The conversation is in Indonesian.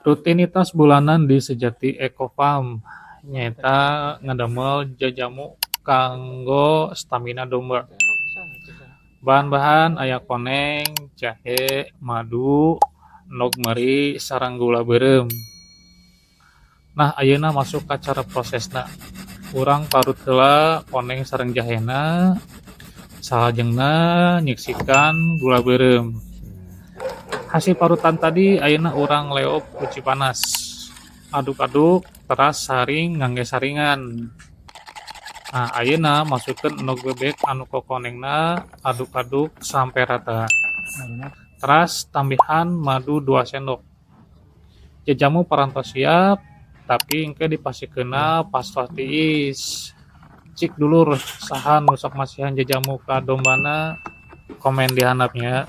Rutinitas bulanan di Sejati Eco Farm nyaeta ngadamel jajamu kanggo stamina domba. Bahan-bahan aya koneng, jahe, madu, nog meri, sareng gula beureum. Nah, ayeuna masuk ka cara prosesna. Urang parut heula koneng sareng jahena, salajengna nyiksikan gula beureum. Hasil parutan tadi ayeuna urang leop ku panas. Aduk-aduk teras saring ngangge saringan. Nah, ayeuna masukkeun endog bebek anu kokonengna, aduk-aduk sampai rata. Teras tambihan madu 2 sendok. Jajamu parantos siap, tapi engke dipasikeunna pastor tiis. Cik dulur saha nu sok masihan jajamu ka dombana, komen di handapnya.